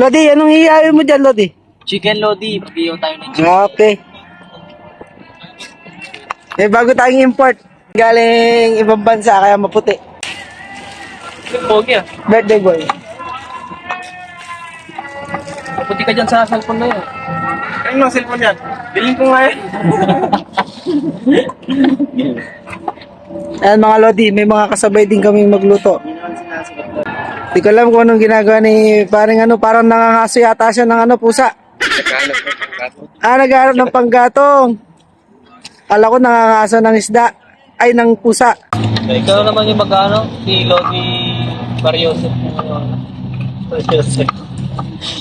Lodi, anong iihayin mo dyan, Lodi? Chicken Lodi. Mag-ihaw tayo ng chicken. Okay. May bago tayong import. Galing ibang bansa, kaya maputi. Pogi ah. Birthday boy. Puti ka dyan sa cellphone na yun. Ano ang cellphone yan? Bilhin ko nga yan. Ayan mga Lodi, may mga kasabay din kaming magluto. Hindi ko alam kung anong ginagawa ni parang nangangaso yata siya ng pusa. Naghahanap ng panggatong. Kala ko nangangaso ng isda. Ay, ng pusa. Ikaw naman yung mag-ano? Si Lodi Barriosep.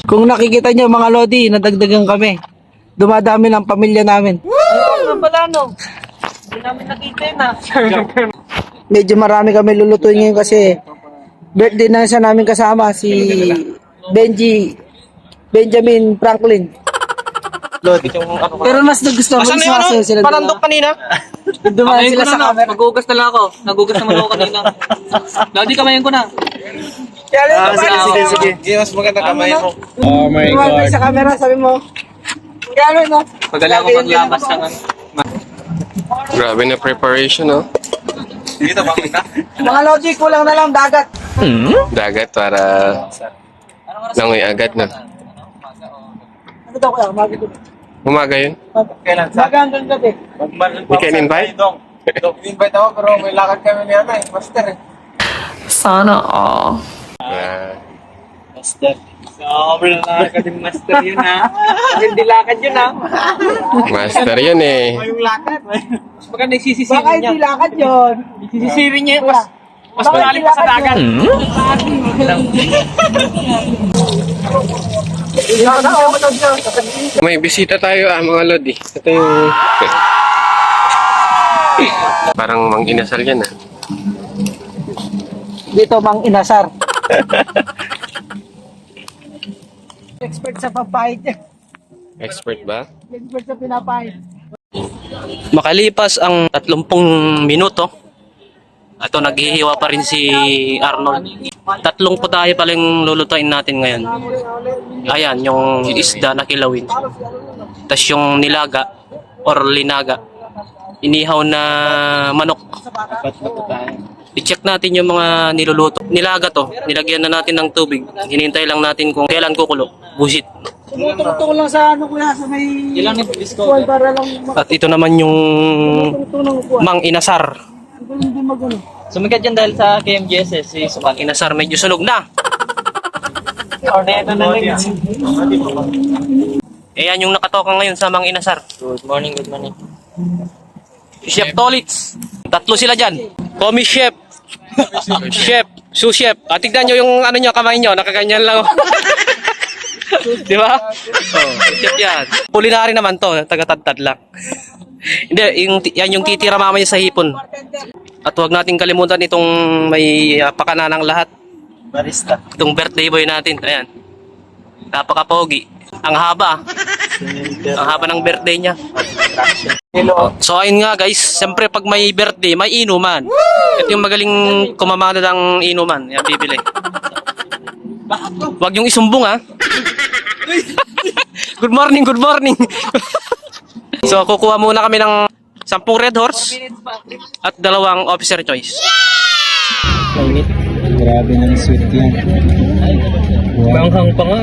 Kung nakikita niyo mga Lodi, nadagdagan kami. Dumadami ng pamilya namin. Ano pala no? Hindi namin nakita yun ah. Medyo marami kami lulutuin ngayon kasi birthday na siya namin kasama, si Benjamin Franklin. Pero mas nagustuhan mo yung sila. Panandok kanina? Dumaan sila sa camera. Mag-uugas na lang ako. Nagugas naman ako kanina. Lodi, kamayin ko na. Sige. Sige, mas maganda kamay mo. Oh my God. Sa camera, sabi mo. Gano'n, no? Magaling ako maglabas ng ano. Grabe na preparation, no? Dito, bakit ka? Mga Lodi, kulang na lang dagat. Dagat para langoy agad na. Ano daw kaya? Magiging. Umaga yun? Kailan? Maga hanggang gabi. You can invite? Dong, invite ako pero may lakad kami ni Master eh. Sana all. Master. Sobrang lakad yung master yun ha. Hindi lakad yun ha. Master yun eh. Yung lakad. Mas maganda yung sisisirin Baka niya. hindi lakad yun. Sisisirin niya yun. Mas malalim pa sa dagat. May bisita tayo mga Lodi. Ito yung... Parang mang inasal yan Dito mang inasar. Expert sa papahit niya. Expert ba? Expert sa pinapahit. Makalipas ang 30 minuto, ito naghihiwa pa rin si Arnold. 3 po tayo palang lulutuin natin ngayon. Ayan, yung isda na kilawin. Tapos yung nilaga or linaga. Inihaw na manok. I-check natin yung mga niluluto. Nilaga to, nilagyan na natin ng tubig. Hinintay lang natin kung kailan kukulo. Busit. Tumutungtong lang sa kuya, sa may... Ilang upuan para lang... At ito naman yung Tumutungtong ng upuan. Mang Inasar. Hindi magulo. Sumikat yan dahil sa KMGS si Mang Inasar medyo sunog na. Ayan yung nakatoka ngayon sa Mang Inasar. Good morning, good morning. Chef Tolitz. 3 sila dyan. Komi Chef. Chef. Sous Chef. Tignan nyo yung ano nyo, kamay nyo. Nakaganyan lang. Di ba? Chef yan. Culinary naman to. Taga-tad-tad lang. Hindi, yan yung titira mamaya sa hipon. At huwag nating kalimutan itong may pakananang lahat. Barista. Itong birthday boy natin. Ayan. Napaka-pogi. Ang haba. Ang haba ng birthday niya. So ayun nga guys, siyempre pag may birthday, may inuman. Ito yung magaling kumamada ng inuman. Yan, bibili. Huwag yung isumbong ha. Good morning, good morning. So kukuha muna kami ng 10 Red Horse at 2 officer choice. Grabe na sweet yan. Manghang pa nga.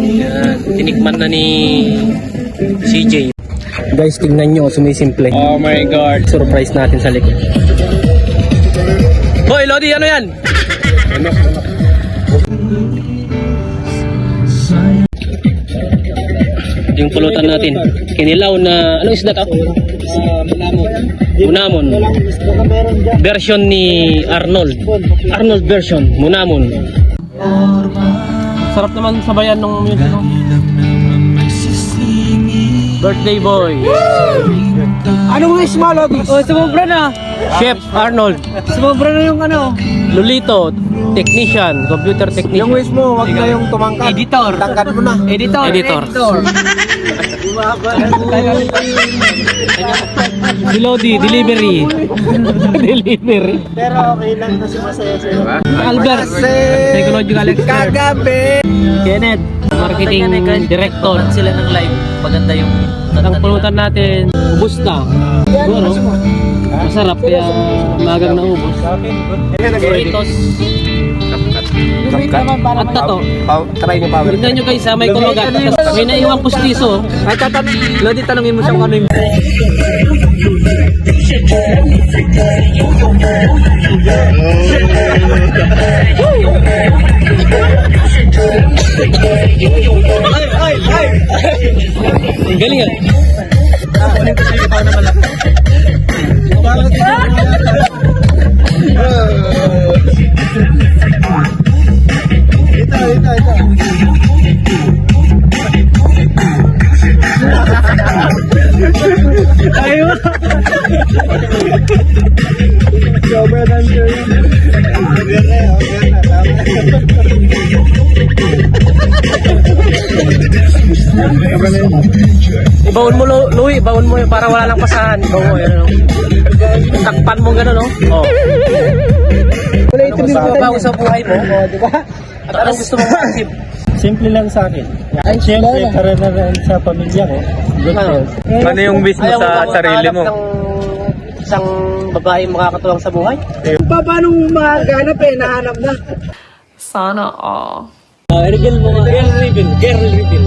Yan, tinikman na ni CJ. Guys, tingnan nyo, sumisimple. Oh my God. Surprise natin sa likod. Hoy, Lodi, ano yan? Yung pulutan natin. Kinilaw na, anong isda to? Munamon. Version ni Arnold. Arnold version, Munamon. Sarap naman sabayan ng music, no? Birthday boy. Ano mga small, Lodi? Oh, sumobra na. Chef Arnold. Sumobra na yung ano. Lolito, technician, computer technician. Yung wish mo, wag na yung tumangkad. Editor. Tangkad mo na. Editor. Si Lodi, delivery. Delivery. Pero okay lang kasi masaya sa'yo. Albert, psychological expert. Kagabi! Kenneth, marketing director. Sila ng live. Maganda yung Ang pulutan natin, ubos na. Siguro, masarap kaya magang naubos. Doritos. At tato. Try niyo power. Tignan nyo guys, may kumagat. May naiwang pustiso. Ay, Lodi, tanongin mo siya kung ano yung... Ang galing ah. Ibaon mo, Louie. Ibaon mo para wala lang pasahan. Ibaon mo, yun. Takpan mo gano'n, no? Oh. Bago sa buhay mo. Di ba? At anong gusto mong ma-achieve? Simple lang sa akin. Siyempre, para na rin sa pamilya ko. Ano yung wish mo Ayaw sa bang sarili makahanap mo? ng isang babae makakatuwang sa buhay? Paano mo mahanap nahanap na. Sana all. Reveal mo nga. Girl reveal. Girl reveal.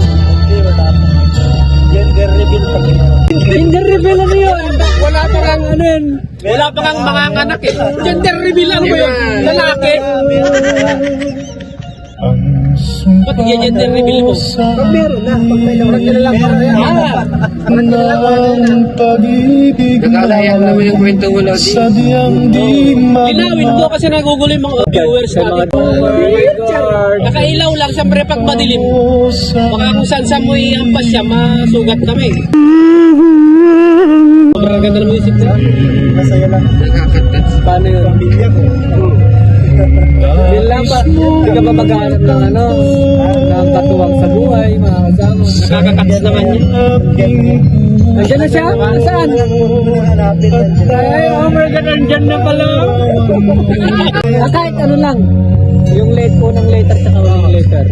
Gender reveal pa rin. Gender reveal ano yun? Wala pa kang ano yun. Wala pa kang mga anak eh. Gender reveal ano yun? Lalaki. Ba't yung gender reveal mo? Pag meron na, pag may naman na lang. Nakalayan naman yung kwento mo, Lodi. Linawin ko kasi nagugulo yung mga viewers natin. Nakailaw lang, siyempre pag madilim. Baka kung saan mo iampas siya, masugat kami. Sobrang ganda ng music niya. Masaya lang. Paano yun? Pamilya ko. Yun lang ba? Hindi ka ba mag-aanap ng ano? Ng katuwang sa buhay, mga kasama? Nakakakats naman yun. Nandiyan na siya? Saan? Ay, oh my God, nandiyan na pala. Kahit ano lang. Yung unang letter sa unang letter.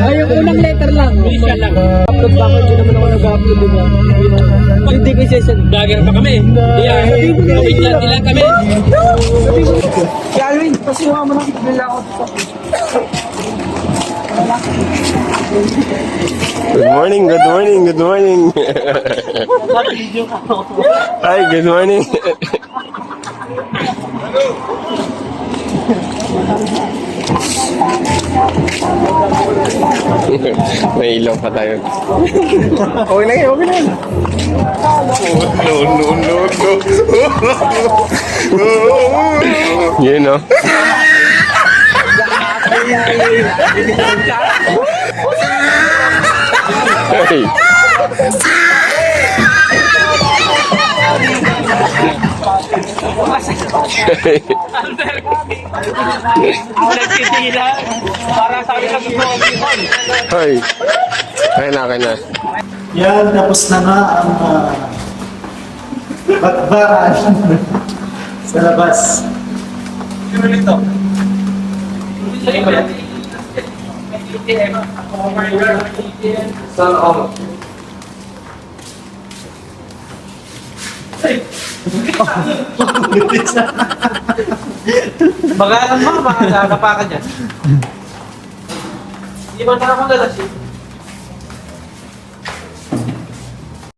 Ay, yung unang letter lang. Isa lang. Upload ba ako? Hindi naman ako nag-upload, di ba? Hindi ko session. Vlogger pa kami. Yeah, kumiglan kami. Galwin, pasiwa mo na. Bila ako dito. Good morning, good morning, good morning. Hi, good morning. May ilaw pa tayo. Okay lang yun, okay lang. Yun, no? Hey. Nagtitila. Para sabi sa gusto ko. Hoy. Kaya na. Yan, tapos na nga ang bakbakan sa labas. Bagalan mo, makakapa ka dyan. Hindi ba nakapagalas yun?